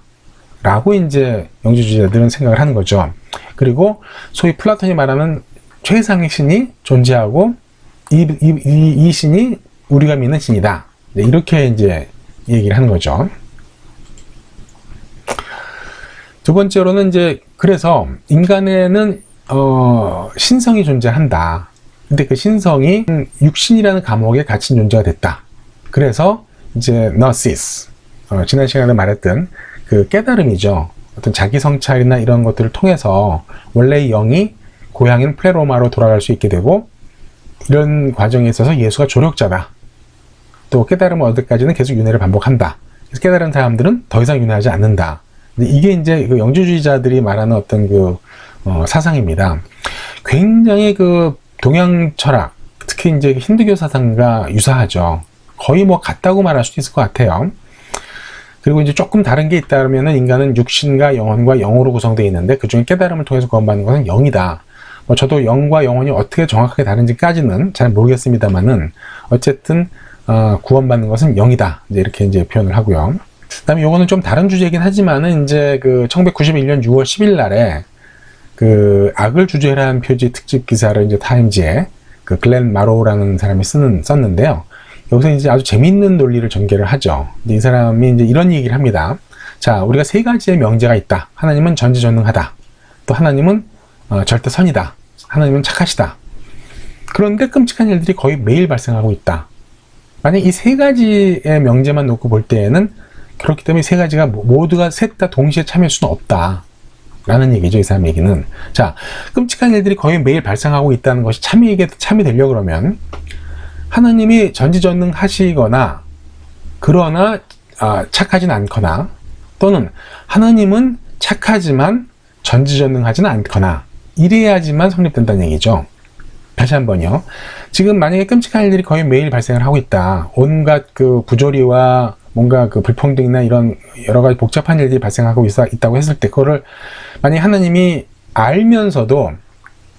Speaker 1: 라고 이제 영주주의자들은 생각을 하는 거죠. 그리고 소위 플라톤이 말하는 최상의 신이 존재하고 이 신이 우리가 믿는 신이다. 이렇게 이제 얘기를 하는 거죠. 두 번째로는 이제 그래서 인간에는 신성이 존재한다. 근데 그 신성이 육신이라는 감옥에 갇힌 존재가 됐다. 그래서 이제 너시스, 지난 시간에 말했던 그 깨달음이죠. 어떤 자기 성찰이나 이런 것들을 통해서 원래의 영이 고향인 플레로마로 돌아갈 수 있게 되고, 이런 과정에 있어서 예수가 조력자다. 또 깨달음을 얻을 때까지는 계속 윤회를 반복한다. 그래서 깨달은 사람들은 더 이상 윤회하지 않는다. 근데 이게 이제 그 영주주의자들이 말하는 어떤 그 사상입니다. 굉장히 그 동양 철학, 특히 이제 힌두교 사상과 유사하죠. 거의 뭐 같다고 말할 수도 있을 것 같아요. 그리고 이제 조금 다른 게 있다면 인간은 육신과 영혼과 영으로 구성되어 있는데 그중에 깨달음을 통해서 구원받는 것은 영이다. 뭐 저도 영과 영혼이 어떻게 정확하게 다른지까지는 잘 모르겠습니다만은 어쨌든 구원받는 것은 영이다. 이렇게 이제 표현을 하고요. 그다음에 요거는 좀 다른 주제이긴 하지만은 이제 그 1991년 6월 10일 날에 그 악을 주제라는 표지 특집 기사를 이제 타임지에 그 글렌 마로우라는 사람이 썼는데요. 여기서 이제 아주 재미있는 논리를 전개를 하죠. 이 사람이 이제 이런 얘기를 합니다. 자, 우리가 3가지의 명제가 있다. 하나님은 전지전능하다. 또 하나님은 절대선이다. 하나님은 착하시다. 그런데 끔찍한 일들이 거의 매일 발생하고 있다. 만약 이 3가지의 명제만 놓고 볼 때에는 그렇기 때문에 3가지가 모두가 셋 다 동시에 참여할 수는 없다. 라는 얘기죠. 이 사람 얘기는. 자, 끔찍한 일들이 거의 매일 발생하고 있다는 것이 참이 되려고 그러면 하나님이 전지전능하시거나 그러나 착하진 않거나, 또는 하나님은 착하지만 전지전능하지는 않거나 이래야지만 성립된다는 얘기죠. 다시 한번요. 지금 만약에 끔찍한 일들이 거의 매일 발생을 하고 있다. 온갖 그 부조리와 뭔가 그 불평등이나 이런 여러 가지 복잡한 일들이 발생하고 있다고 했을 때, 그거를 만약에 하나님이 알면서도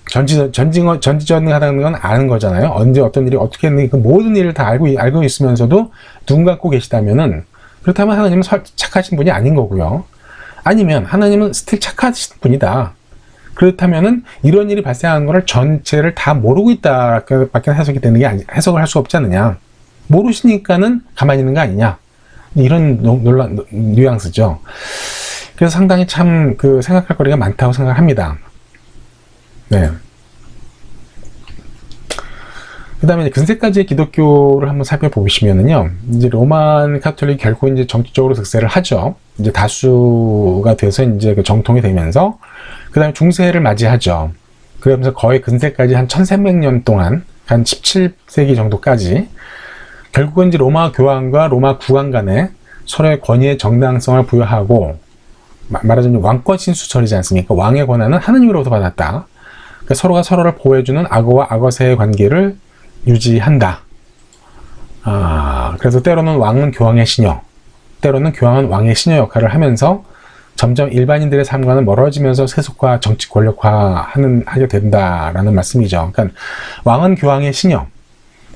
Speaker 1: 전지전능하다는 건 아는 거잖아요. 언제 어떤 일이 어떻게 했는지 그 모든 일을 다 알고 있으면서도 눈 감고 계시다면은, 그렇다면 하나님은 착하신 분이 아닌 거고요. 아니면 하나님은 스틸 착하신 분이다. 그렇다면은 이런 일이 발생한 거를 전체를 다 모르고 있다밖에 해석이 되는 게 해석을 할 수 없지 않느냐. 모르시니까는 가만히 있는 거 아니냐. 이런 논란, 뉘앙스죠. 그래서 상당히 참 생각할 거리가 많다고 생각합니다. 네. 그 다음에 근세까지의 기독교를 한번 살펴보시면은요, 이제 로만 카톨릭이 결국 이제 정치적으로 득세를 하죠. 이제 다수가 돼서 이제 정통이 되면서, 그 다음에 중세를 맞이하죠. 그러면서 거의 근세까지 한 1300년 동안, 한 17세기 정도까지, 결국은 이제 로마 교황과 로마 국왕 간에 서로의 권위의 정당성을 부여하고, 말하자면 왕권 신수설이지 않습니까? 왕의 권한은 하느님으로부터 받았다. 그러니까 서로가 서로를 보호해주는 악어와 악어새의 관계를 유지한다. 그래서 때로는 왕은 교황의 시녀, 때로는 교황은 왕의 시녀 역할을 하면서 점점 일반인들의 삶과는 멀어지면서 세속화, 정치 권력화하게 된다라는 말씀이죠. 그러니까 왕은 교황의 시녀.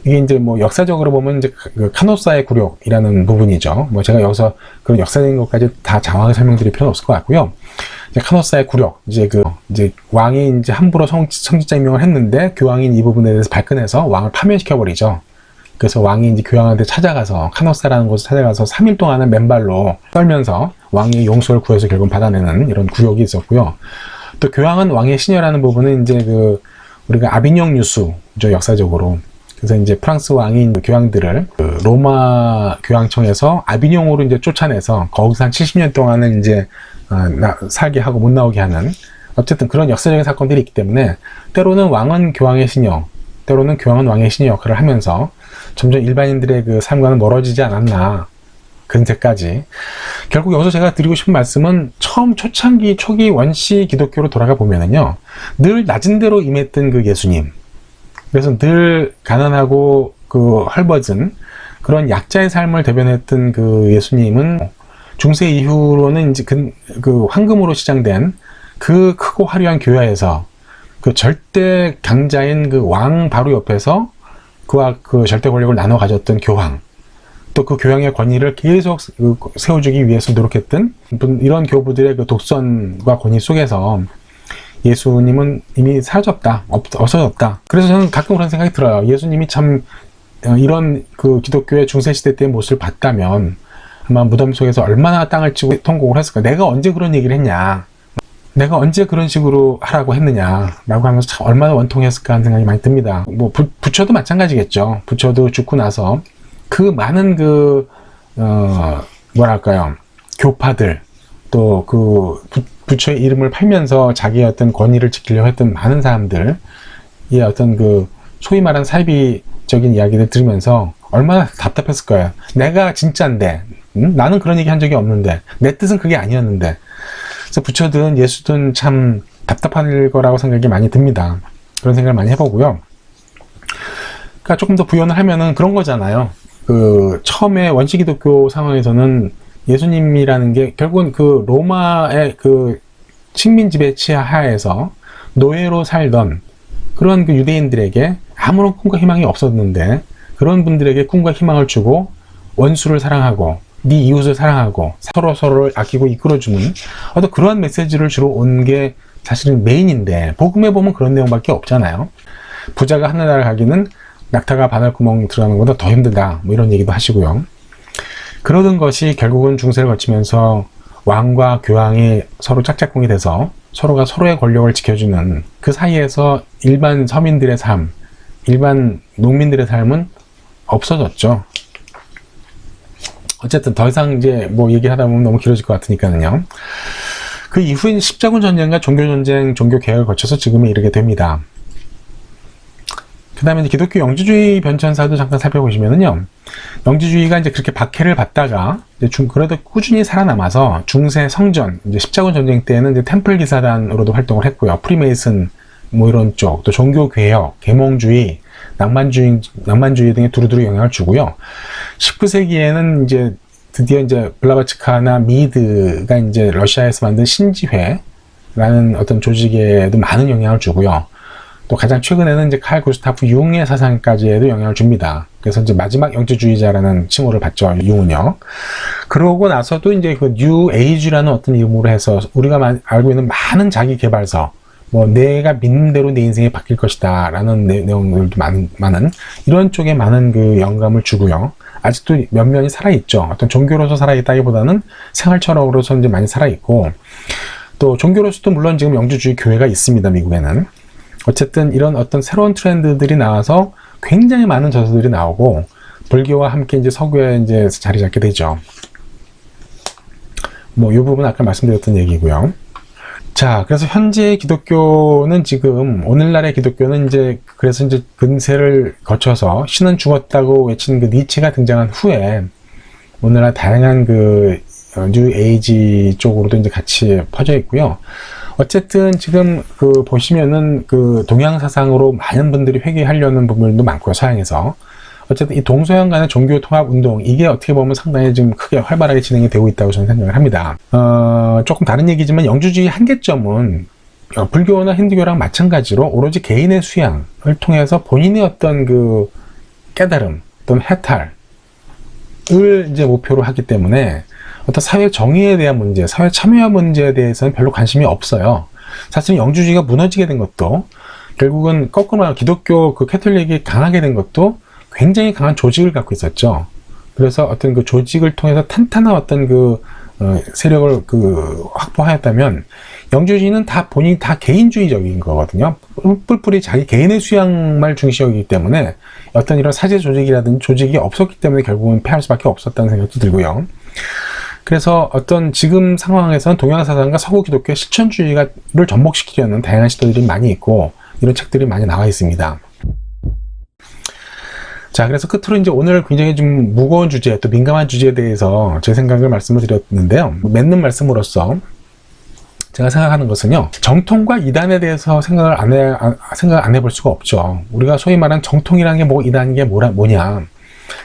Speaker 1: 이게 이제 뭐 역사적으로 보면 이제 카노사의 굴욕이라는 부분이죠. 뭐 제가 여기서 그런 역사적인 것까지 다 장황하게 설명드릴 필요는 없을 것 같고요. 이제 카노사의 굴욕, 이제 왕이 이제 함부로 성직자 임명을 했는데 교황인 이 부분에 대해서 발끈해서 왕을 파면시켜버리죠. 그래서 왕이 이제 교황한테 찾아가서 카노사라는 곳을 찾아가서 3일 동안은 맨발로 떨면서 왕의 용서를 구해서 결국 받아내는 이런 굴욕이 있었고요. 또 교황은 왕의 시녀라는 부분은 이제 우리가 아비뇽 유수죠, 역사적으로. 그래서 이제 프랑스 왕이 교황들을 로마 교황청에서 아비뇽으로 이제 쫓아내서 거기서 한 70년 동안은 이제 살게 하고 못 나오게 하는, 어쨌든 그런 역사적인 사건들이 있기 때문에 때로는 왕은 교황의 시녀, 때로는 교황은 왕의 시녀 역할을 하면서 점점 일반인들의 삶과는 멀어지지 않았나, 근세까지. 결국 여기서 제가 드리고 싶은 말씀은 처음 초기 원시 기독교로 돌아가 보면은요, 늘 낮은 데로 임했던 예수님, 그래서 늘 가난하고 헐벗은 그런 약자의 삶을 대변했던 예수님은 중세 이후로는 이제 황금으로 시장된 크고 화려한 교회에서 절대 강자인 왕 바로 옆에서 그와 절대 권력을 나눠 가졌던 교황, 또 교황의 권위를 계속 세워주기 위해서 노력했던 이런 교부들의 독선과 권위 속에서 예수님은 이미 사라졌다, 없어졌다. 그래서 저는 가끔 그런 생각이 들어요. 예수님이 참 이런 기독교의 중세시대 때의 모습을 봤다면 아마 무덤 속에서 얼마나 땅을 치고 통곡을 했을까. 내가 언제 그런 얘기를 했냐, 내가 언제 그런 식으로 하라고 했느냐 라고 하면서 참 얼마나 원통했을까 하는 생각이 많이 듭니다. 뭐 부처도 마찬가지겠죠. 부처도 죽고 나서 많은 뭐랄까요, 교파들, 또 부처의 이름을 팔면서 자기의 어떤 권위를 지키려고 했던 많은 사람들의 어떤 소위 말하는 사이비적인 이야기를 들으면서 얼마나 답답했을 거예요. 내가 진짜인데, 나는 그런 얘기 한 적이 없는데, 내 뜻은 그게 아니었는데. 그래서 부처든 예수든 참 답답할 거라고 생각이 많이 듭니다. 그런 생각을 많이 해보고요. 그러니까 조금 더 부연을 하면은 그런 거잖아요. 처음에 원시 기독교 상황에서는 예수님이라는 게 결국은 로마의 식민 지배 하에서 노예로 살던 그런 유대인들에게 아무런 꿈과 희망이 없었는데, 그런 분들에게 꿈과 희망을 주고 원수를 사랑하고 네 이웃을 사랑하고 서로를 아끼고 이끌어주는 어떤 그러한 메시지를 주로 온 게 사실은 메인인데, 복음에 보면 그런 내용밖에 없잖아요. 부자가 하늘나라 가기는 낙타가 바늘구멍 들어가는 것보다 더 힘들다, 뭐 이런 얘기도 하시고요. 그러던 것이 결국은 중세를 거치면서 왕과 교황이 서로 짝짝꿍이 돼서 서로가 서로의 권력을 지켜주는 그 사이에서 일반 서민들의 삶, 일반 농민들의 삶은 없어졌죠. 어쨌든 더 이상 이제 뭐 얘기하다 보면 너무 길어질 것 같으니까요. 그 이후인 십자군 전쟁과 종교전쟁, 종교개혁을 거쳐서 지금에 이르게 됩니다. 그 다음에 기독교 영지주의 변천사도 잠깐 살펴보시면은요, 영지주의가 이제 그렇게 박해를 받다가 그래도 꾸준히 살아남아서 중세 성전, 이제 십자군 전쟁 때는 이제 템플 기사단으로도 활동을 했고요. 프리메이슨 뭐 이런 쪽, 또 종교개혁, 계몽주의, 낭만주의 등에 두루두루 영향을 주고요. 19세기에는 이제 드디어 이제 블라바츠카나 미드가 이제 러시아에서 만든 신지회라는 어떤 조직에도 많은 영향을 주고요. 또 가장 최근에는 이제 칼 구스타프 융의 사상까지에도 영향을 줍니다. 그래서 이제 마지막 영지주의자라는 칭호를 받죠, 융은요. 그러고 나서도 이제 뉴 에이지라는 어떤 이름으로 해서 우리가 알고 있는 많은 자기 개발서, 뭐 내가 믿는 대로 내 인생이 바뀔 것이다 라는 내용들도 많은 이런 쪽에 많은 그 영감을 주고요. 아직도 면면이 살아있죠. 어떤 종교로서 살아있다기보다는 생활 철학으로서 이제 많이 살아있고, 또 종교로서도 물론 지금 영주주의 교회가 있습니다, 미국에는. 어쨌든 이런 어떤 새로운 트렌드들이 나와서 굉장히 많은 저서들이 나오고, 불교와 함께 이제 서구에 이제 자리 잡게 되죠. 뭐, 이 부분 아까 말씀드렸던 얘기고요. 자, 그래서 현재 기독교는 지금, 오늘날의 기독교는 이제, 그래서 이제 근세를 거쳐서 신은 죽었다고 외친 그 니체가 등장한 후에, 오늘날 다양한 그 뉴 에이지 쪽으로도 이제 같이 퍼져 있고요. 어쨌든 지금 그 보시면은 그 동양 사상으로 많은 분들이 회귀하려는 부분도 많고요, 서양에서. 어쨌든 이 동서양 간의 종교 통합 운동, 이게 어떻게 보면 상당히 지금 크게 활발하게 진행이 되고 있다고 저는 생각을 합니다. 조금 다른 얘기지만 영주주의 한계점은 불교나 힌두교랑 마찬가지로 오로지 개인의 수양을 통해서 본인의 어떤 그 깨달음 또는 해탈을 이제 목표로 하기 때문에 어떤 사회 정의에 대한 문제, 사회 참여 문제에 대해서는 별로 관심이 없어요. 사실 영주주의가 무너지게 된 것도, 결국은 거꾸로 말하면 기독교 그 캐톨릭이 강하게 된 것도 굉장히 강한 조직을 갖고 있었죠. 그래서 어떤 그 조직을 통해서 탄탄한 어떤 그 세력을 그 확보하였다면, 영주주의는 다 본인이 다 개인주의적인 거거든요. 뿔뿔이 자기 개인의 수양만 중시하기 때문에 어떤 이런 사제 조직이라든지 조직이 없었기 때문에 결국은 패할 수밖에 없었다는 생각도 들고요. 그래서 어떤 지금 상황에서는 동양 사상과 서구 기독교의 실천주의를 접목시키려는 다양한 시도들이 많이 있고, 이런 책들이 많이 나와 있습니다. 자, 그래서 끝으로 이제 오늘 굉장히 좀 무거운 주제, 또 민감한 주제에 대해서 제 생각을 말씀을 드렸는데요. 맺는 말씀으로서 제가 생각하는 것은요, 정통과 이단에 대해서 생각을 안 해볼 수가 없죠. 우리가 소위 말하는 정통이라는 게 뭐, 이단인 게 뭐냐.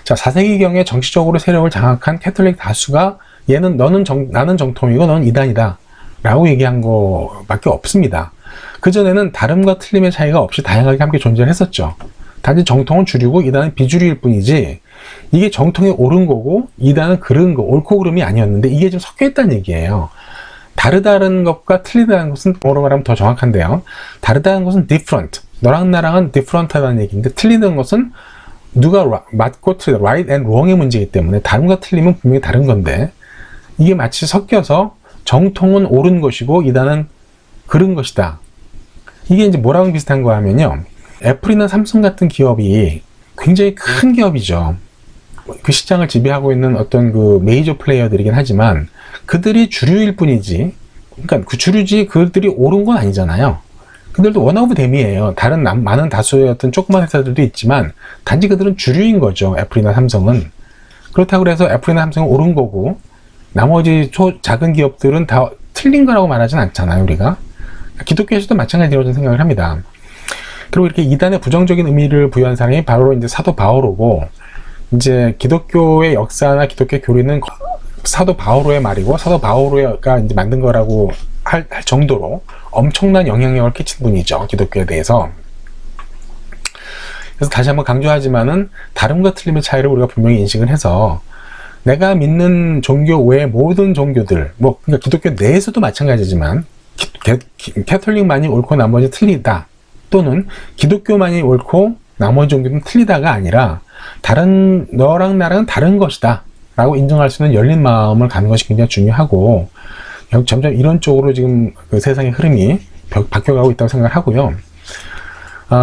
Speaker 1: 자, 4세기경에 정치적으로 세력을 장악한 캐톨릭 다수가 나는 정통이고 너는 이단이다 라고 얘기한 거밖에 없습니다. 그전에는 다름과 틀림의 차이가 없이 다양하게 함께 존재를 했었죠. 단지 정통은 주류고 이단은 비주류일 뿐이지, 이게 정통이 옳은 거고 이단은 그른 거, 옳고 그름이 아니었는데 이게 좀 섞여 있다는 얘기예요. 다르다는 것과 틀리다는 것은 뭐로 말하면 더 정확한데요. 다르다는 것은 different, 너랑 나랑은 different하다는 얘기인데, 틀리는 것은 누가 맞고 틀리다, right and wrong의 문제이기 때문에 다름과 틀림은 분명히 다른 건데, 이게 마치 섞여서 정통은 옳은 것이고 이단은 그른 것이다. 이게 이제 뭐랑 비슷한 거 하면요, 애플이나 삼성 같은 기업이 굉장히 큰 기업이죠. 그 시장을 지배하고 있는 어떤 그 메이저 플레이어들이긴 하지만 그들이 주류일 뿐이지, 그러니까 그 주류지 그들이 옳은 건 아니잖아요. 그들도 원 오브 댐이에요. 다른 많은 다수의 어떤 조그만 회사들도 있지만 단지 그들은 주류인 거죠, 애플이나 삼성은. 그렇다고 해서 애플이나 삼성은 옳은 거고 나머지 작은 기업들은 다 틀린 거라고 말하진 않잖아요, 우리가. 기독교에서도 마찬가지라고 저는 생각을 합니다. 그리고 이렇게 이단에 부정적인 의미를 부여한 사람이 바로 이제 사도 바오로고, 이제 기독교의 역사나 기독교의 교리는 사도 바오로의 말이고, 사도 바오로가 이제 만든 거라고 할 정도로 엄청난 영향력을 끼친 분이죠, 기독교에 대해서. 그래서 다시 한번 강조하지만은 다름과 틀림의 차이를 우리가 분명히 인식을 해서, 내가 믿는 종교 외의 모든 종교들, 뭐 그러니까 기독교 내에서도 마찬가지지만 캐톨릭만이 옳고 나머지 틀리다, 또는 기독교만이 옳고 나머지 종교는 틀리다가 아니라 다른, 너랑 나랑은 다른 것이다 라고 인정할 수 있는 열린 마음을 갖는 것이 굉장히 중요하고, 점점 이런 쪽으로 지금 그 세상의 흐름이 바뀌어가고 있다고 생각을 하고요.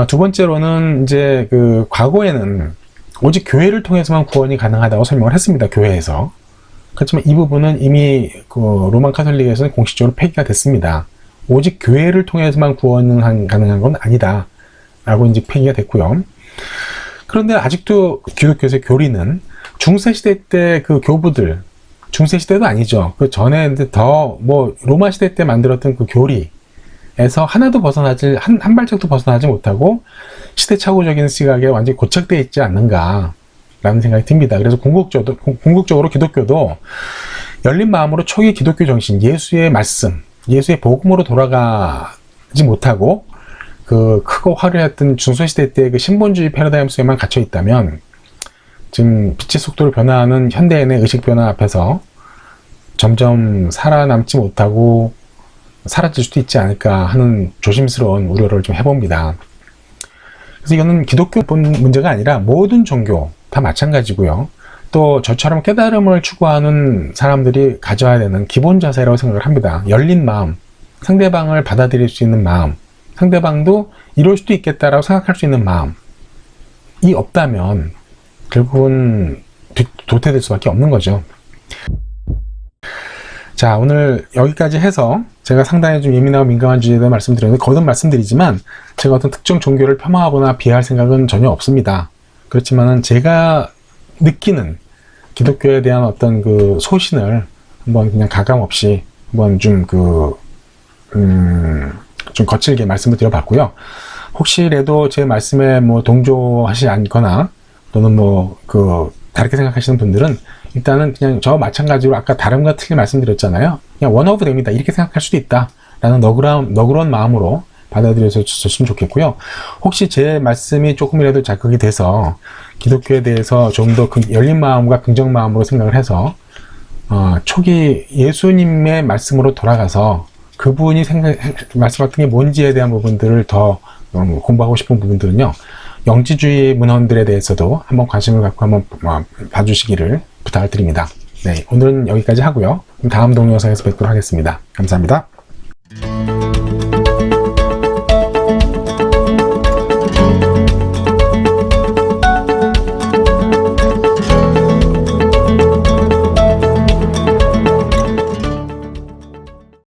Speaker 1: 두 번째로는 이제 그 과거에는 오직 교회를 통해서만 구원이 가능하다고 설명을 했습니다, 교회에서. 그렇지만 이 부분은 이미 그 로만 카톨릭에서는 공식적으로 폐기가 됐습니다. 오직 교회를 통해서만 구원은 가능한 건 아니다 라고 이제 폐기가 됐고요. 그런데 아직도 기독교에서의 교리는 중세시대 때 그 교부들, 중세시대도 아니죠, 그 전에 더 뭐 로마 시대 때 만들었던 그 교리에서 하나도 벗어나지, 한 발짝도 벗어나지 못하고 시대착오적인 시각에 완전히 고착되어 있지 않는가 라는 생각이 듭니다. 그래서 궁극적으로 기독교도 열린 마음으로 초기 기독교 정신, 예수의 말씀, 예수의 복음으로 돌아가지 못하고 그 크고 화려했던 중소시대 때 그 신본주의 패러다임 속에만 갇혀 있다면, 지금 빛의 속도로 변화하는 현대인의 의식 변화 앞에서 점점 살아남지 못하고 사라질 수도 있지 않을까 하는 조심스러운 우려를 좀 해봅니다. 그래서 이거는 기독교뿐 문제가 아니라 모든 종교 다 마찬가지고요. 또 저처럼 깨달음을 추구하는 사람들이 가져야 되는 기본 자세라고 생각을 합니다. 열린 마음, 상대방을 받아들일 수 있는 마음, 상대방도 이럴 수도 있겠다라고 생각할 수 있는 마음이 없다면 결국은 도태될 수밖에 없는 거죠. 자, 오늘 여기까지 해서 제가 상당히 좀 예민하고 민감한 주제에 대해 말씀드렸는데, 거듭 말씀드리지만 제가 어떤 특정 종교를 폄하하거나 비하할 생각은 전혀 없습니다. 그렇지만은 제가 느끼는 기독교에 대한 어떤 그 소신을 한번 그냥 가감없이 한번 좀 좀 거칠게 말씀을 드려봤고요. 혹시라도 제 말씀에 뭐 동조하지 않거나 또는 다르게 생각하시는 분들은 일단은 그냥 저 마찬가지로 아까 다름과 틀린 말씀드렸잖아요. 그냥 원 오브 댐이다 이렇게 생각할 수도 있다라는 너그러운 마음으로 받아들여주셨으면 좋겠고요. 혹시 제 말씀이 조금이라도 자극이 돼서 기독교에 대해서 좀 더 열린 마음과 긍정 마음으로 생각을 해서 초기 예수님의 말씀으로 돌아가서 그분이 말씀하셨던 게 뭔지에 대한 부분들을 더 공부하고 싶은 부분들은요, 영지주의 문헌들에 대해서도 한번 관심을 갖고 한번 봐주시기를 부탁을 드립니다. 네, 오늘은 여기까지 하고요. 다음 동영상에서 뵙도록 하겠습니다. 감사합니다.